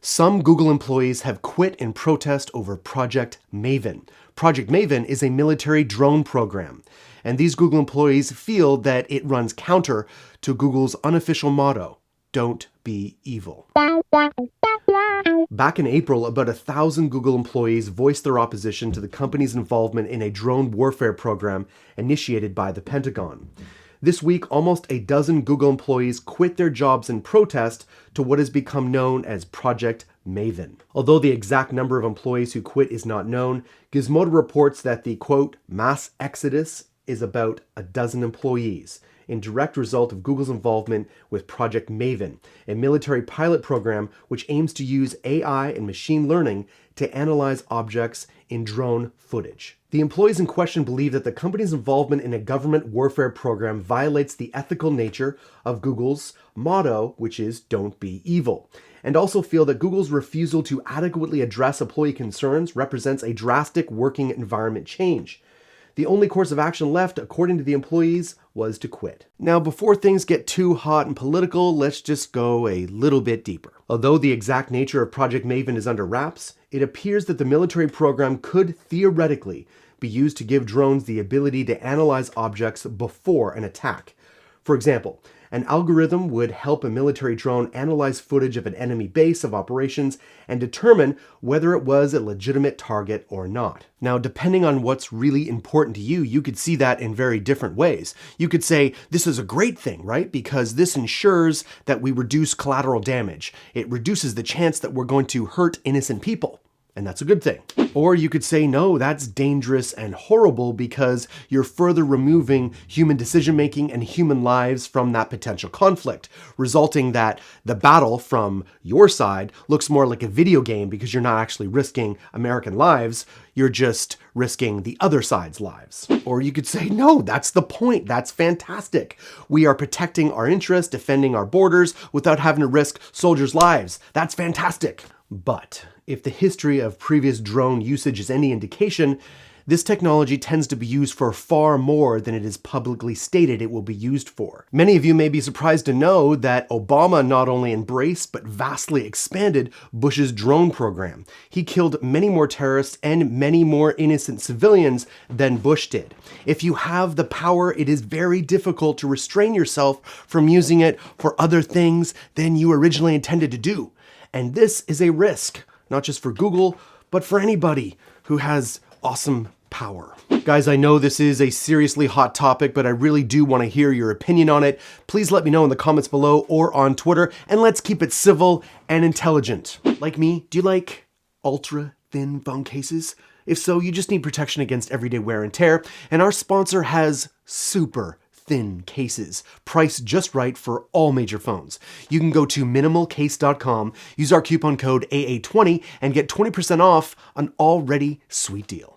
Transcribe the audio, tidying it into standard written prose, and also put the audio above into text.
Some Google employees have quit in protest over Project Maven. Project Maven is a military drone program, and these Google employees feel that it runs counter to Google's unofficial motto, "Don't be evil." Back in April, about 1,000 Google employees voiced their opposition to the company's involvement in a drone warfare program initiated by the Pentagon. This week, almost a dozen Google employees quit their jobs in protest to what has become known as Project Maven. Although the exact number of employees who quit is not known, Gizmodo reports that the, quote, mass exodus is about a dozen employees, in direct result of Google's involvement with Project Maven, a military pilot program which aims to use AI and machine learning to analyze objects in drone footage. The employees in question believe that the company's involvement in a government warfare program violates the ethical nature of Google's motto, which is "Don't be evil," and also feel that Google's refusal to adequately address employee concerns represents a drastic working environment change. The only course of action left, according to the employees, was to quit. Now, before things get too hot and political, let's just go a little bit deeper. Although the exact nature of Project Maven is under wraps, it appears that the military program could theoretically be used to give drones the ability to analyze objects before an attack. For example, an algorithm would help a military drone analyze footage of an enemy base of operations and determine whether it was a legitimate target or not. Now, depending on what's really important to you, you could see that in very different ways. You could say, this is a great thing, right? Because this ensures that we reduce collateral damage. It reduces the chance that we're going to hurt innocent people. And that's a good thing. Or you could say, no, that's dangerous and horrible because you're further removing human decision-making and human lives from that potential conflict, resulting that the battle from your side looks more like a video game because you're not actually risking American lives, you're just risking the other side's lives. Or you could say, no, that's the point. That's fantastic. We are protecting our interests, defending our borders without having to risk soldiers' lives. That's fantastic. But if the history of previous drone usage is any indication, this technology tends to be used for far more than it is publicly stated it will be used for. Many of you may be surprised to know that Obama not only embraced but vastly expanded Bush's drone program. He killed many more terrorists and many more innocent civilians than Bush did. If you have the power, it is very difficult to restrain yourself from using it for other things than you originally intended to do. And this is a risk, not just for Google, but for anybody who has awesome power. Guys, I know this is a seriously hot topic, but I really do want to hear your opinion on it. Please let me know in the comments below or on Twitter, and let's keep it civil and intelligent. Like me, do you like ultra thin phone cases? If so, you just need protection against everyday wear and tear, and our sponsor has super thin cases, priced just right for all major phones. You can go to minimalcase.com, use our coupon code AA20, and get 20% off an already sweet deal.